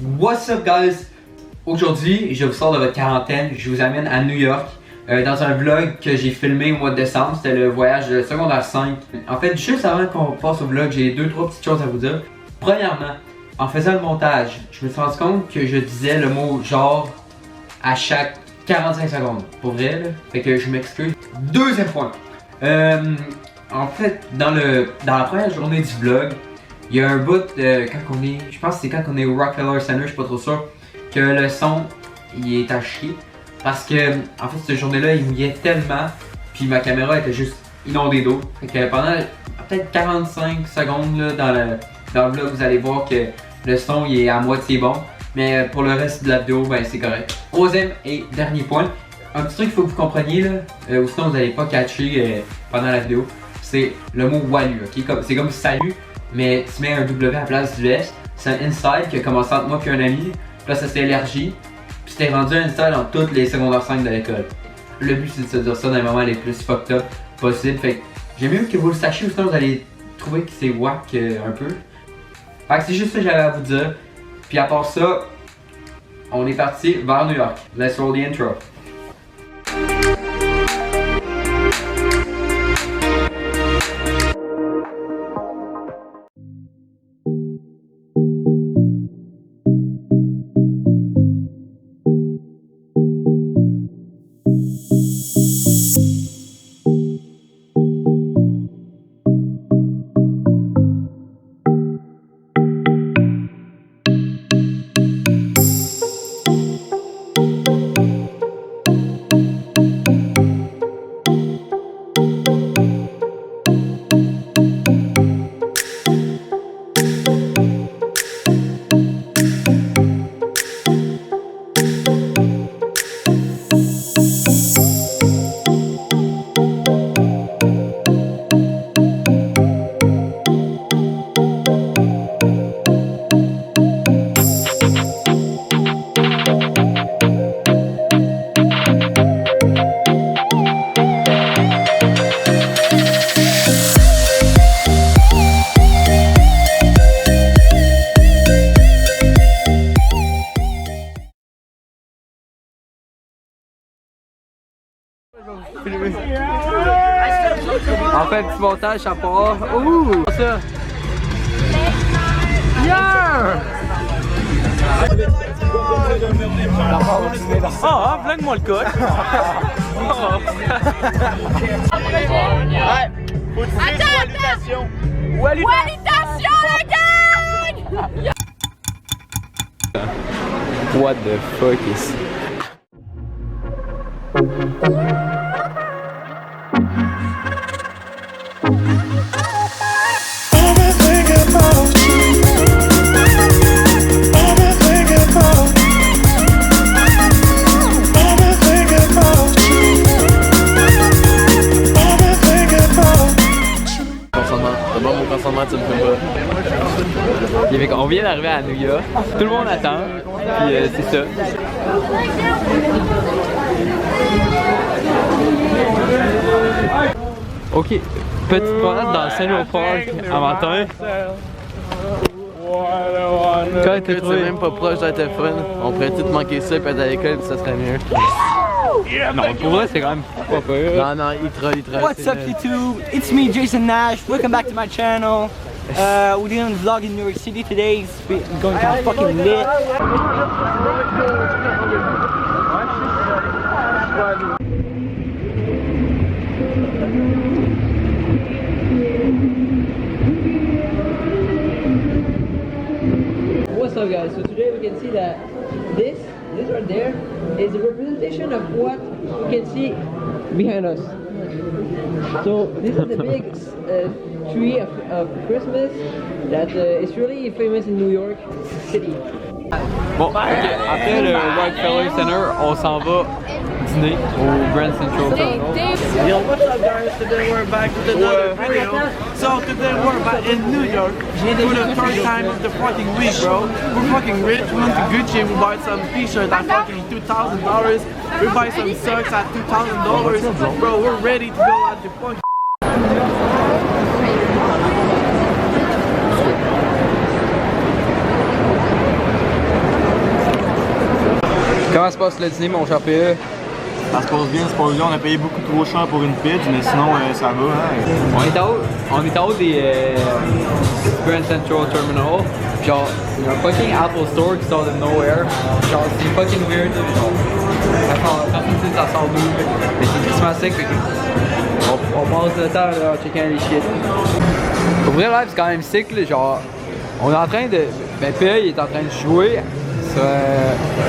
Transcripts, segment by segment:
What's up guys? Aujourd'hui, je vous sors de votre quarantaine, je vous amène à New York dans un vlog que j'ai filmé au mois de décembre. C'était le voyage de secondaire 5. En fait, juste avant qu'on passe au vlog, j'ai 2-3 petites choses à vous dire. Premièrement, en faisant le montage, je me suis rendu compte que je disais le mot genre à chaque 45 secondes. Pour vrai, là. Fait que je m'excuse. Deuxième point. En fait, dans la première journée du vlog, il y a un bout quand on est, je pense que c'est quand on est au Rockefeller Center, je suis pas trop sûr, que le son il est à chier. Parce que en fait cette journée-là il mouillait tellement, puis ma caméra était juste inondée d'eau. Fait que pendant peut-être 45 secondes là, dans le vlog, vous allez voir que le son il est à moitié bon. Mais pour le reste de la vidéo, ben c'est correct. Troisième et dernier point, un petit truc qu'il faut que vous compreniez là, ou sinon vous n'allez pas catcher pendant la vidéo, c'est le mot Wallu, ok? C'est comme salut, mais tu mets un W à la place du S. C'est un inside qui a commencé entre moi et un ami. Puis là ça s'est élargi. Puis c'était rendu un inside dans toutes les secondaires 5 de l'école. Le but c'est de se dire ça dans les moments les plus fucked up possible. Fait que j'aime mieux que vous le sachiez ou sinon vous allez trouver que c'est whack un peu. Fait que c'est juste ça que j'avais à vous dire. Puis à part ça, on est parti vers New York. Let's roll the intro. On fait un petit montage à part. Ouh! Ça! Yeah! Ah, blague-moi le coq! Ouais! Faut dire Walitation! Walitation, les gang! What the fuck is... On vient d'arriver à New York, tout le monde attend, puis c'est ça. Ok, petite parade dans Saint-Léopold en matin. Quand t'es même pas proche d'un téléphone, on pourrait tout manquer ça et être à l'école, ça serait mieux. Non, pour vrai, c'est quand même pas peur. Non, non, il troll. What's up YouTube? It's me, Jason Nash. Welcome back to my channel. We're doing a vlog in New York City today. It's going to be fucking lit. What's up guys, so today we can see that this right there is a representation of what we can see behind us. So this is the big tree of Christmas that is really famous in New York City. Bon, okay. Après le Rockefeller Center, on s'en va dîner au Grand Central Terminal. Yo, what's up guys? Today we're back with another video. So today we're back in New York for the third time of the fucking week, bro. We're fucking rich. We went to Gucci and we bought some t-shirts at fucking $2,000. We buy some socks at $2,000. Bro, we're ready to go at the fucking... Comment se passe le dîner, mon cher PE? Ça se passe bien, on a payé beaucoup trop cher pour une pizza, mais sinon ça va. Hein. On est en haut des Grand Central Terminal. Genre, il y a un fucking Apple Store qui sort de nowhere. Genre, c'est fucking weird. Genre, personne ne sait ça sort d'où. Mais c'est tristement sec. On passe le temps là, en checkant les shit. Pour vrai, live, c'est quand même sick. Là, genre, on est en train de. Ben, PE, il est en train de jouer sur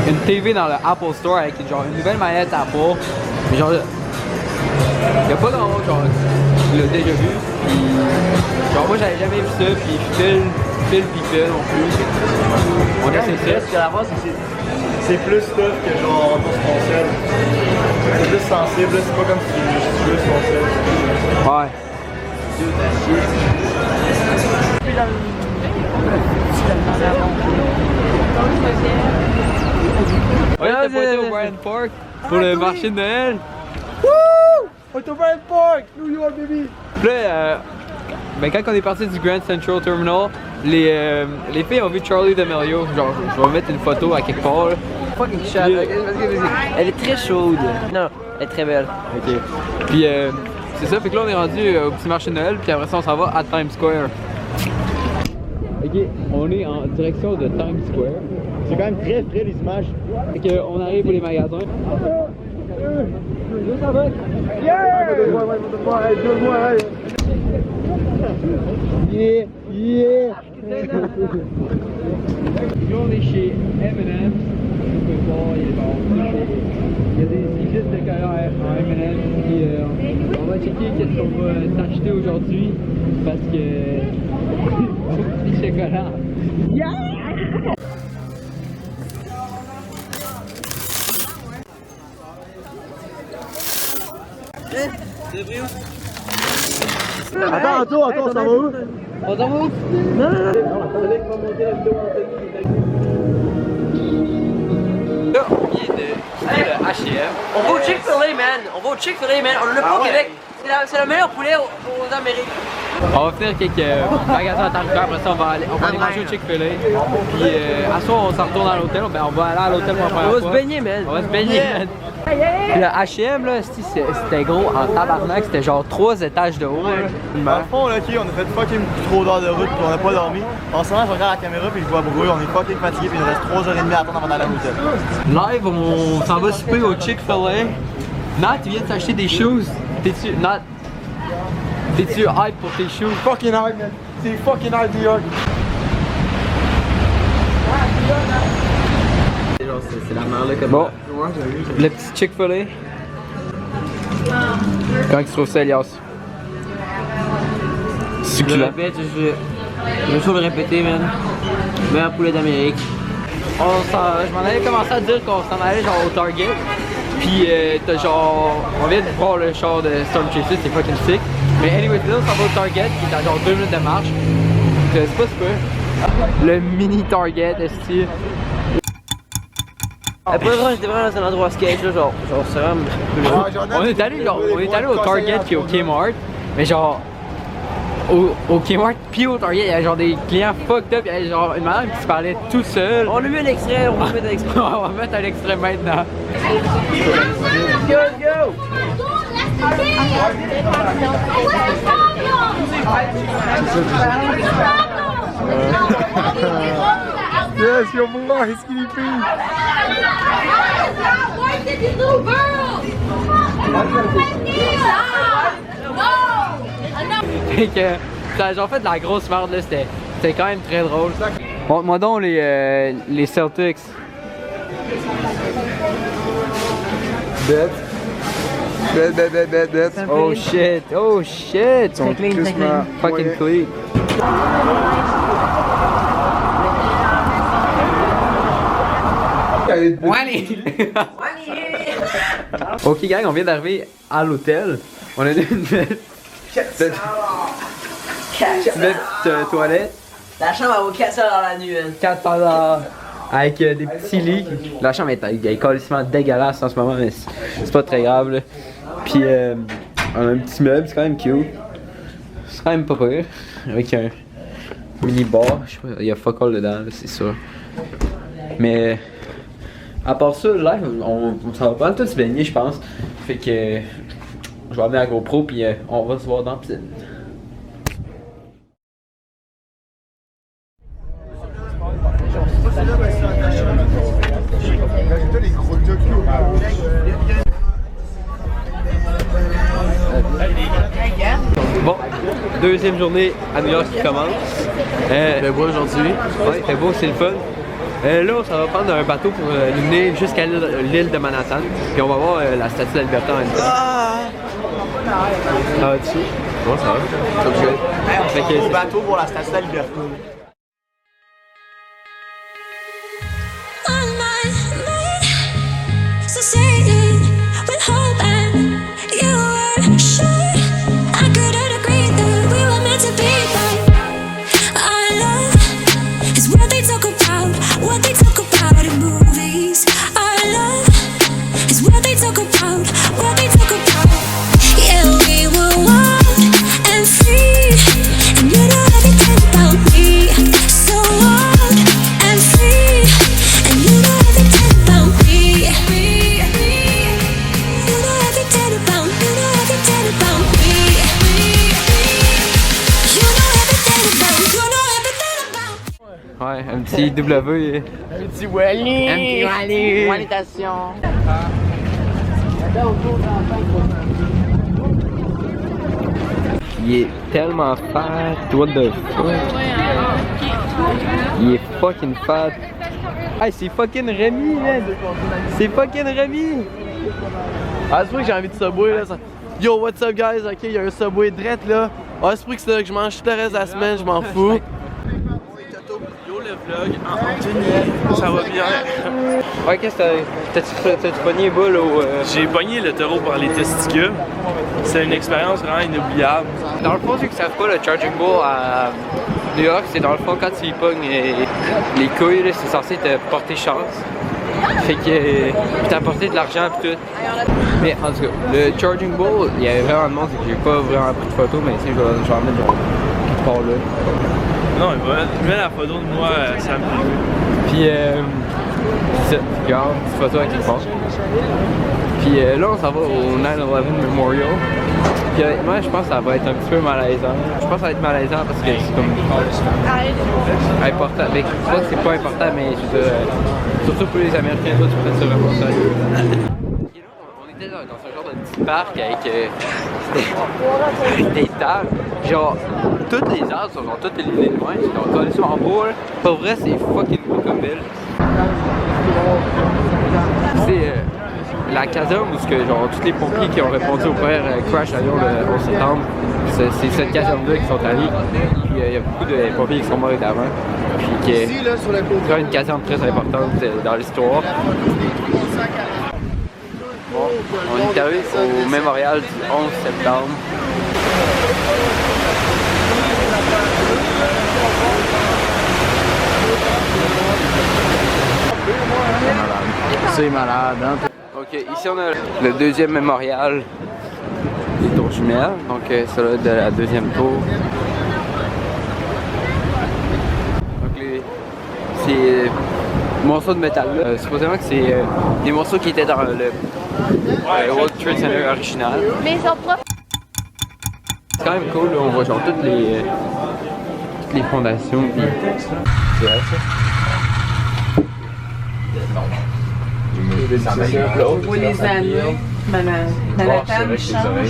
une TV dans le Apple Store avec genre une nouvelle manette Apple. Mais genre, il y a pas grand monde, genre, qui l'a déjà vu. Puis, genre, moi j'avais jamais vu ça, puis Phil non plus. On essaie ça. Ce qu'à la base, c'est plus stuff que genre pour ce concept. C'est plus sensible, c'est pas comme si tu veux ce concept. Ouais. Ouais, t'as pointé au Bryant Park pour le marché de Noël. Wouh! On est au Bryant Park, New York, baby! Puis là, ben quand on est parti du Grand Central Terminal, les filles ont vu Charlie D'Amelio. Genre, je vais mettre une photo à quelque part. Là. Fucking chat. Elle est très chaude. Non, elle est très belle. Ok. Puis c'est ça, fait que là on est rendu au petit marché de Noël, puis après ça on s'en va à Times Square. Ok, on est en direction de Times Square. C'est quand même très frais les images. Fait que on arrive pour les magasins. Yeah! Yeah! Là on est chez M&M's. Vous pouvez voir, il y a des stylistes de couleurs en M&M's. Puis on va checker qu'est-ce qu'on va s'acheter aujourd'hui parce que c'est chocolat. Attends, on s'en va où? On s'en va où? Non. Là, on vient de H&M. On va au Chick-fil-A, man. On en a pas au Québec. C'est le meilleur poulet aux Amériques. On va finir quelques magasins à Times Square, après ça on va aller manger au Chick-fil-A. Puis à soir on s'en retourne à l'hôtel, ben on va aller à l'hôtel pour la première fois. On va se baigner, man. On va se baigner, man. Puis le H&M là, c'était gros en tabarnak, c'était genre 3 étages de haut. Dans le fond, là, ok, on a fait fucking trop d'heures de route puis on a pas dormi. En ce moment, je regarde la caméra puis je vois Brouille, on est fucking fatigué puis il nous reste 3h30 à attendre avant d'aller à l'hôtel. Live, on s'en va souper au Chick-fil-A. Nat, tu viens de t'acheter des shoes. T'es-tu hype pour tes shoes? Fucking hard, man. C'est fucking hard, New York. C'est la merde là comme Bon, le petit Chick-fil-A. Comment tu trouves ça, Elias? Je le Succulent. répète, je vais toujours le répéter, man. Meilleur poulet d'Amérique. Je m'en avais commencé à dire qu'on s'en allait genre au Target. Puis t'as genre, on vient de voir le char de Storm Chaser, c'est fucking sick. Mais anyway, là on s'en va au Target qui est à genre 2 minutes de marche. C'est pas super. Le mini Target, est-ce. Après, j'étais vraiment dans un endroit sketch, là, genre c'est vraiment. On est allé au Target puis au Kmart, mais genre au Kmart puis au Target, il y avait genre des clients fucked up, il y avait genre une madame qui se parlait tout seul. On a mis un extrait, on va mettre un extrait. On va mettre un extrait maintenant. Go! Yes, you're more skinny pig. Where's this little girl? Fait que ça a genre fait de la grosse merde là, c'était quand même très drôle. Montre-moi donc les Celtics. Bet. Oh shit, Ils sont tristement fucking clean. Ok gang, on vient d'arriver à l'hôtel. On a une petite toilette. La chambre elle vaut 400 dans la nuit, man. 4 $ avec des petits lits. La chambre est carrément dégueulasse en ce moment, mais c'est pas très grave là. Puis on a un petit meuble, c'est quand même cute. C'est quand même pas pire. Avec un mini bar, je sais pas, il y a fuck all dedans, c'est sûr. Mais À part ça, live, on s'en va pas tous se baigner, je pense. Fait que je vais amener la GoPro puis on va se voir dans la piscine. Bon, deuxième journée à New York qui commence. Il fait beau aujourd'hui. Ouais, il fait beau, c'est le fun. Là, ça va prendre un bateau pour nous mener jusqu'à l'île de Manhattan. Puis on va voir la statue de la liberté en même temps. Ça va-tu? Ouais, ça va. On va au bateau pour la statue de la liberté. Ouais, un petit W. Un petit Wally. Un petit Wally. Walitation. Il est tellement fat, what the fuck? Il est fucking fat. Hey, c'est fucking Rémi, man! C'est fucking Rémi! Ah, c'est vrai que j'ai envie de Subway là. Yo, what's up guys? Ok, il y a un Subway drette là. Ah, c'est vrai que c'est là que je mange tout le reste de la semaine, je m'en fous. Yo, le vlog en ça va bien. Ouais, qu'est-ce que t'as-tu pogné les boules au. J'ai pogné le taureau par les testicules. C'est une expérience vraiment inoubliable. Dans le fond, ceux qui savent pas, le Charging Bull à New York, c'est dans le fond quand tu y pognes les couilles, là, c'est censé te porter chance. Fait que t'apporter de l'argent et tout. Mais en tout cas, le Charging Bull, il y avait vraiment de monde, c'est que j'ai pas vraiment pris de photos, mais je vais en mettre quelque part là. Non, il met la photo de moi, ça me plaît. Puis c'est ça, regarde, petite photo avec quelque part. Puis là, on s'en va au 9/11 Memorial. Puis moi, je pense que ça va être un petit peu malaisant. Je pense que ça va être malaisant parce que c'est comme important. Mais je crois que c'est pas important, mais je veux dire, surtout pour les Américains, toi, tu prends ça vraiment sérieux. On était dans ce genre de petit parc avec des tables. Genre, toutes les arbres sont toutes éliminées de loin. On collé sur en beau, là. Pour vrai, c'est fucking beau comme ville. C'est la caserne où genre, tous les pompiers qui ont répondu au père crash à Lyon le 11 septembre, c'est cette caserne-là qui sont allés. Puis il y a beaucoup de pompiers qui sont morts d'avant. Puis c'est une caserne très importante dans l'histoire. Bon, on est arrivé au mémorial du 11 septembre. C'est malade, hein? Ok, ici on a le deuxième mémorial des tours jumelles, donc ça là de la deuxième tour. Donc ces morceaux de métal là, supposément que c'est des morceaux qui étaient dans le World Trade Center original. Mais ils sont propres. C'est quand même cool, là, on voit genre toutes les fondations. Puis... C'est vrai ça? On voit les anneaux. Manhattan change.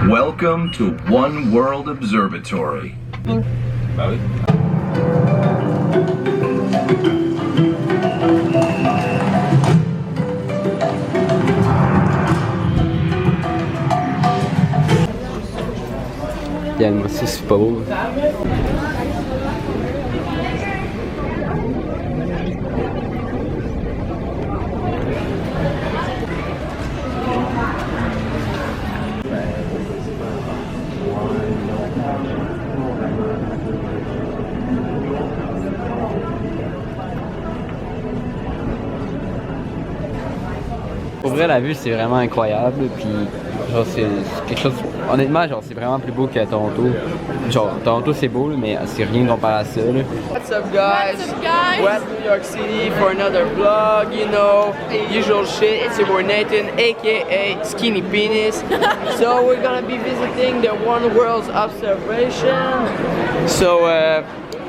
Welcome to One World Observatory. Bah oui. Yann, moi aussi, c'est pas beau. pour vrai, la vue, c'est vraiment incroyable. Puis, genre, c'est quelque chose. Honnêtement, genre, c'est vraiment plus beau qu'à Toronto. Genre, Toronto, c'est beau, mais c'est rien comparé à ça. Là. What's up, guys? We're at New York City for another vlog, you know, usual shit. It's your boy Nathan, aka Skinny Penis. So we're gonna be visiting the One World's observation. So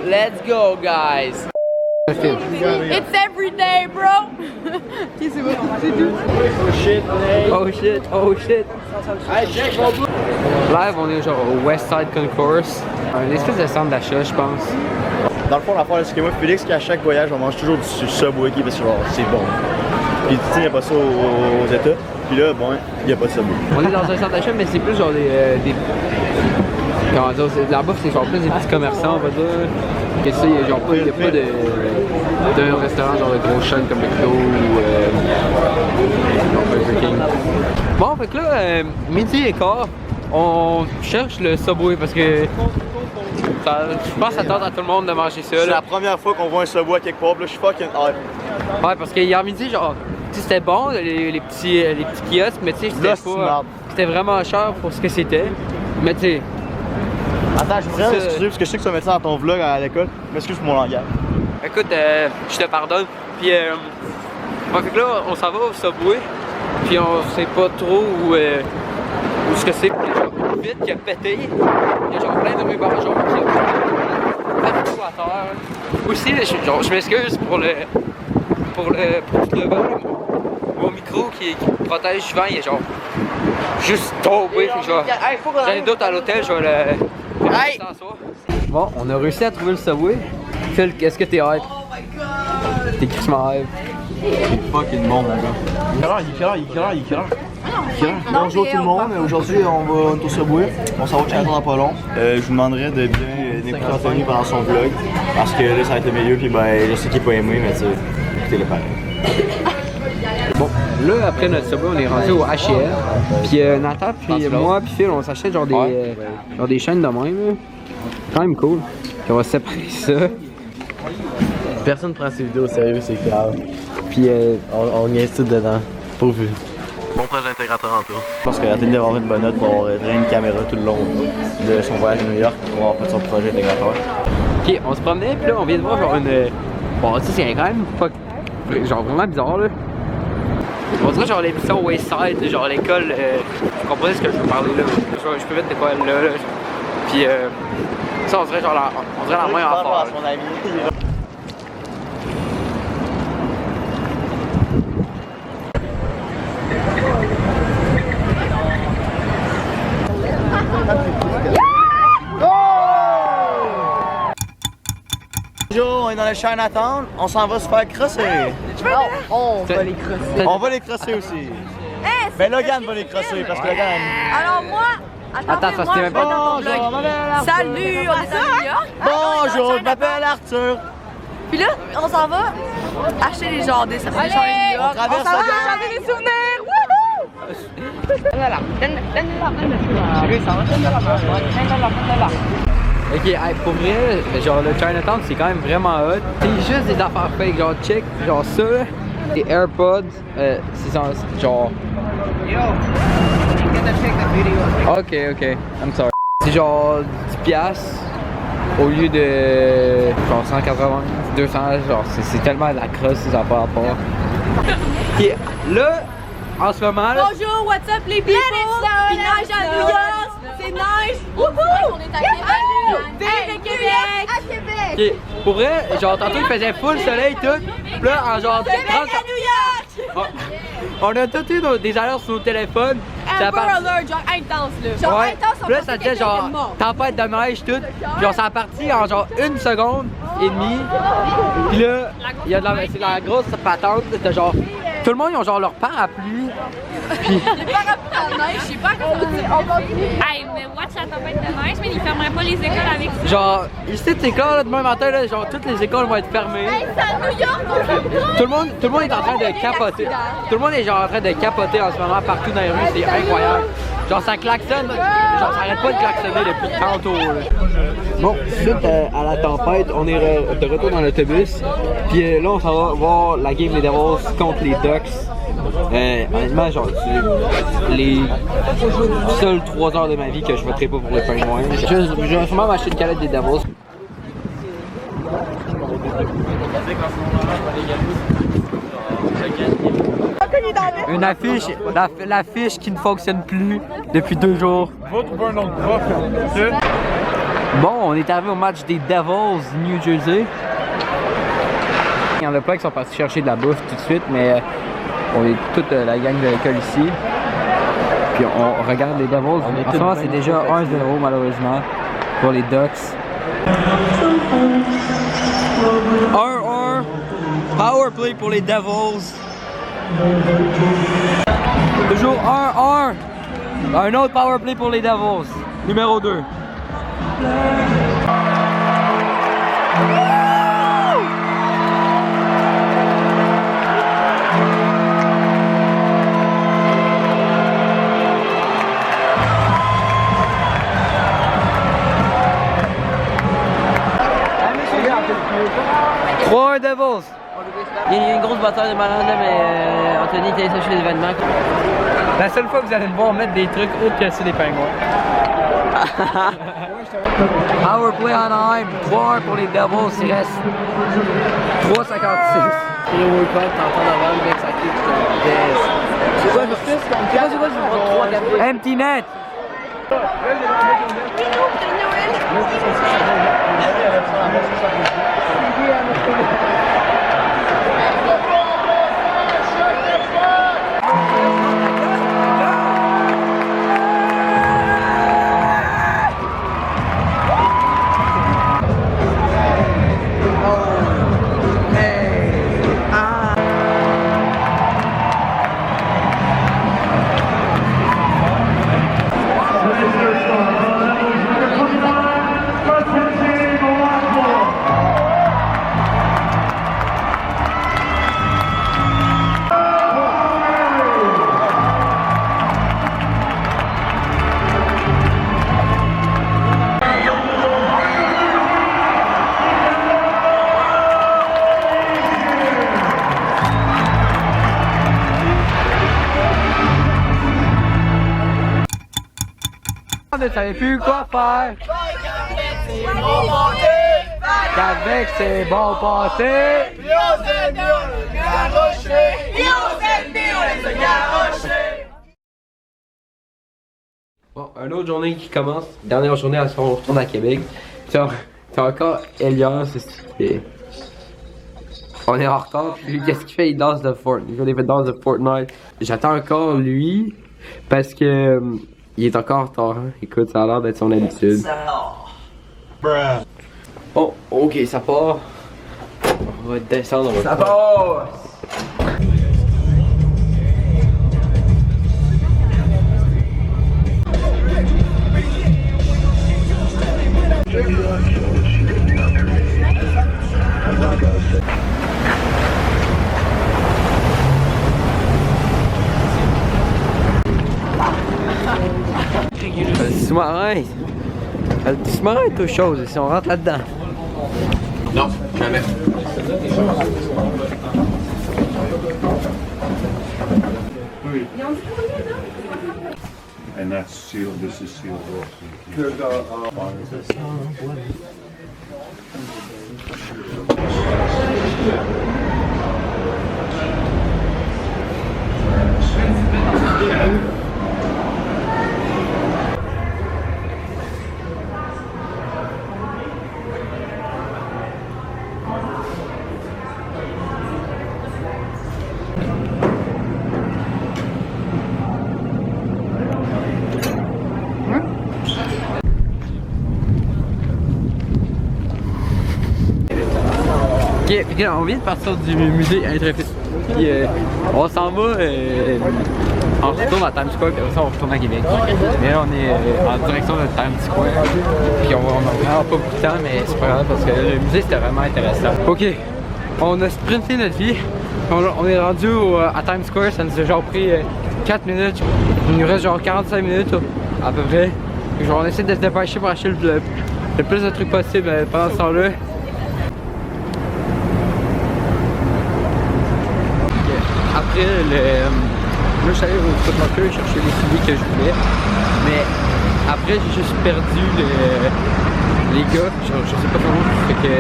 let's go, guys. It's every day, bro. Oh shit, Nate. Oh shit, oh shit. Hey, Jack, mon bout. Live, on est genre au West Side Concourse. Un espèce de centre d'achat, je pense. Dans le fond, l'affaire, c'est que moi, Félix, qu'à chaque voyage, on mange toujours du Subway parce que c'est bon. Puis, tu sais, il n'y a pas ça aux États. Puis là, bon, il n'y a pas de Subway. On est dans un centre d'achat, mais c'est plus genre des comment dire, là-bas, c'est genre plus des petits commerçants, on va dire. Que ça, il n'y a genre pas, de restaurant genre de gros chaînes comme McDo ou Burger King. Bon, fait que là, midi et quart, on cherche le Subway parce que je pense que ça tente à tout le monde de manger ça. C'est la première fois qu'on voit un Subway quelque part, là, je suis fucking hype. Ouais, parce qu'hier midi, genre, c'était bon, les petits kiosques, mais tu sais, c'était vraiment cher pour ce que c'était. Mais tu sais. Attends, je voudrais m'excuser parce que je sais que tu vas mettre ça dans ton vlog à l'école. M'excuse pour mon langage. Écoute, je te pardonne. Puis, fait que là, on s'en va au Subway. Puis, on sait pas trop où ce que c'est. Puis, il y a genre une vitre qui a pété. Il y a genre plein de rubans jaunes qui ont plein de trous à terre. Aussi, je m'excuse pour tout le vent. Mon micro qui protège du vent, il est genre juste tombé. J'ai un doute à l'hôtel, je vais le. Hey! Bon, on a réussi à trouver le Subway. Phil, est-ce que t'es hype? Oh my god! T'es crissement hype. C'est fucking bon, mon gars. Il est quelle heure? Bonjour tout le monde, aujourd'hui on va au Subway, on s'en va Chinatown dans pas long. Je vous demanderais de bien écouter Anthony pendant son vlog, parce que là ça va être le milieu, puis ben je sais qu'il est pas aimé, mais tu sais, écoutez-le pareil. Bon, là après notre Subway, on est rendu au H&M, puis Nathan, puis moi, puis Phil, on s'achète genre des chaînes de même, là. Quand même cool. Puis on va séparer ça. Personne prend ces vidéos au sérieux, c'est grave. Puis on niaise tout dedans. Pauvre vu. Bon projet d'intégrateur en tout. Je pense que la télé va avoir une bonne note pour avoir une caméra tout le long de son voyage à New York pour avoir fait son projet d'intégrateur. Ok, on se promenait, puis là on vient de voir genre une. Bon, tu sais, c'est quand même pas. Genre vraiment bizarre là. On dirait genre l'émission Wayside, genre l'école. Vous comprenez ce que je veux parler là? Je peux mettre l'école là. Puis ça, on dirait genre la main en fort. Bonjour, on est dans le Chinatown, on s'en va se faire crosser. On va les crosser. On va les crosser aussi. Mais Logan va les crosser parce que Logan. Alors moi, attends, ça se tient même pas. Bonjour, salut, on est à New York. Bonjour, je m'appelle Arthur. Puis là, on s'en va acheter des genres des New York. On traverse s'en va la acheter des souvenirs. Ok, hey, pour vrai, genre le Chinatown c'est quand même vraiment hot. C'est juste des affaires fake, genre check, genre ça, des AirPods, c'est genre. Ok, I'm sorry. C'est genre 10$ au lieu de genre 180, 200, genre c'est tellement de la crosse ces affaires à part. Et là, en ce moment là. Bonjour, what's up les people? Il neige à New York, c'est nice. Wouhou! On est à Québec. Vive le Québec! À Québec! Ok, pour vrai, genre tantôt il faisait full soleil tout. Puis là, en genre 30 New York! On a tous eu des alertes sur nos téléphones. Amber Alert, genre intense là. Genre ouais. intense, on là, pensait ça disait genre tempête de neige tout. Genre ça a parti en genre 1 seconde et demie. Puis là, il y a c'est la grosse patente. C'était genre. Tout le monde, ils ont genre leur parapluie. Puis. Les parapluies dans la neige, je sais pas comment on continue. Hey, mais watch la tempête de neige, mais ils fermeraient pas les écoles avec ça. Genre, ici, c'est clair, là, demain matin, là, genre, toutes les écoles vont être fermées. Hey, c'est à New York, on fait pas. Tout le monde est en train de capoter. Tout le monde est genre en train de capoter en ce moment partout dans les rues, c'est incroyable. Genre ça klaxonne, genre ça arrête pas de klaxonner depuis tantôt là. Bon, suite à la tempête, on est de retour dans l'autobus. Puis là, on s'en va voir la game des Devils contre les Ducks. Honnêtement, genre, c'est les seules 3 heures de ma vie que je voterai pas pour les Penguins. Je vais sûrement m'acheter une canette des Devils. Une affiche, l'affiche qui ne fonctionne plus depuis 2 jours. Bon, on est arrivé au match des Devils New Jersey. Il y en a pas qui sont partis chercher de la bouffe tout de suite, mais on est toute la gang de l'école ici. Puis on regarde les Devils. En ce moment, c'est déjà 1-0 malheureusement pour les Ducks. 1-1. Power play pour les Devils. Toujours 1-1. Un autre power play pour les Devils. Numéro 2. Trois Devils. Il y a une grosse bataille de malade là, mais Anthony était allé chercher l'événement. La seule fois que vous allez me voir mettre des trucs autres que ceux des Pingouins. Power play Anaheim, 3-1 pour les Devils, il reste 3,56. Le workout, t'entends avant le mec, ça clique, c'est quoi, c'est quoi, 3 Empty net. On ne savait plus quoi faire. Qu'avec ses bons pâtés. Puis on s'est mis, on les a garochés. Puis on s'est mis, on les a garochés. Bon, une autre journée qui commence. Dernière journée à son retour à Québec. C'est encore Elias. On est en retard. Puis lui, qu'est-ce qu'il fait? Il danse de Fortnite. Il fait des danses de Fortnite. J'attends encore lui parce que il est encore en retard. Hein? Écoute, ça a l'air d'être son habitude. Bon, ok, ça part. On va descendre. Ça part! Le sous-marin est autre chose, si on rentre là-dedans. Non, jamais. And that's sealed, this is sealed off. Ok, puis on vient de partir du musée Intrépide. Puis on s'en va, on retourne à Times Square, puis après ça on retourne à Québec. Mais là on est en direction de Times Square. Puis on a vraiment pas beaucoup de temps, mais c'est pas grave parce que le musée c'était vraiment intéressant. Ok, on a sprinté notre vie. On est rendu à Times Square, ça nous a genre pris 4 minutes. Il nous reste genre 45 minutes à peu près. Genre on essaie de se dépêcher pour acheter le plus de trucs possible pendant ce temps-là. Après, là je suis allé au Foot Locker chercher les souliers que je voulais. Mais après j'ai juste perdu les gars, je sais pas comment, fait que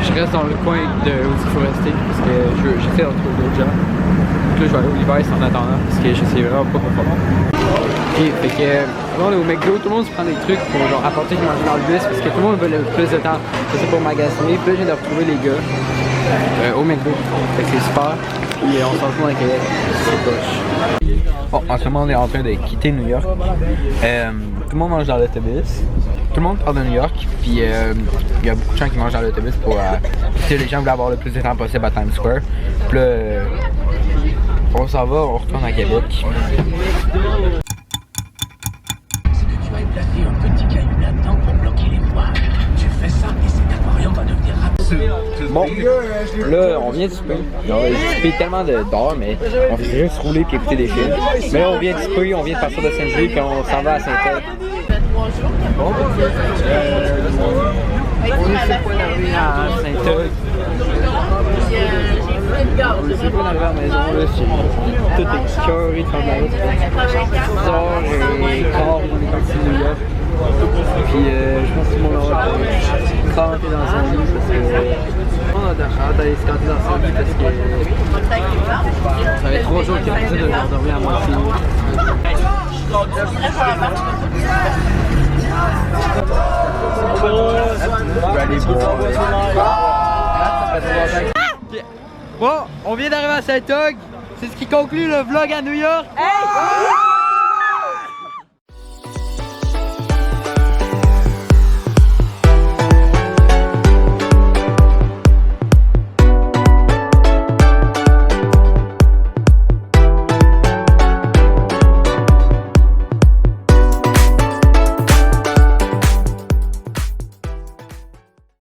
je reste dans le coin de où il faut rester parce que j'essaie d'en trouver d'autres gens. Donc là je vais aller au Levi's en attendant parce que je sais vraiment pas quoi faire. Ok, fait que là on est au McDo, tout le monde se prend des trucs pour genre apporter du manger dans le bus parce que tout le monde veut le plus de temps pour magasiner. Puis là je viens de retrouver les gars au McDo, fait que c'est super. Puis on s'en fout dans Québec, c'est poche. Bon, en ce moment on est en train de quitter New York. Tout le monde mange dans l'autobus. Tout le monde part de New York, puis il y a beaucoup de gens qui mangent dans l'autobus pour les gens voulaient avoir le plus de temps possible à Times Square. Puis là, on s'en va, on retourne à Québec. C'est que tu vas placer un petit caillou là-dedans pour bloquer les voies. Tu fais ça et cet aquarium va devenir rapide. Bon, là on vient de souper. On a souper tellement d'heures, mais on fait juste rouler et écouter des films. Mais là on vient de souper, on vient de partir de Saint-Louis puis on s'en va à Saint-Eudes. Bon, on est sur le point d'arriver à Saint-Eudes. On est sur le point d'arriver à la maison, là, tout est curé de faire de la route. 10h15, on est parti de New York. Puis je pense que tout le monde va canter dans son lit parce que on a hâte d'aller se canter dans son lit parce que ça fait 3 jours qu'il est parti de dormir à moitié. Bon, on vient d'arriver à Saint-Og. C'est ce qui conclut le vlog à New York. Hey!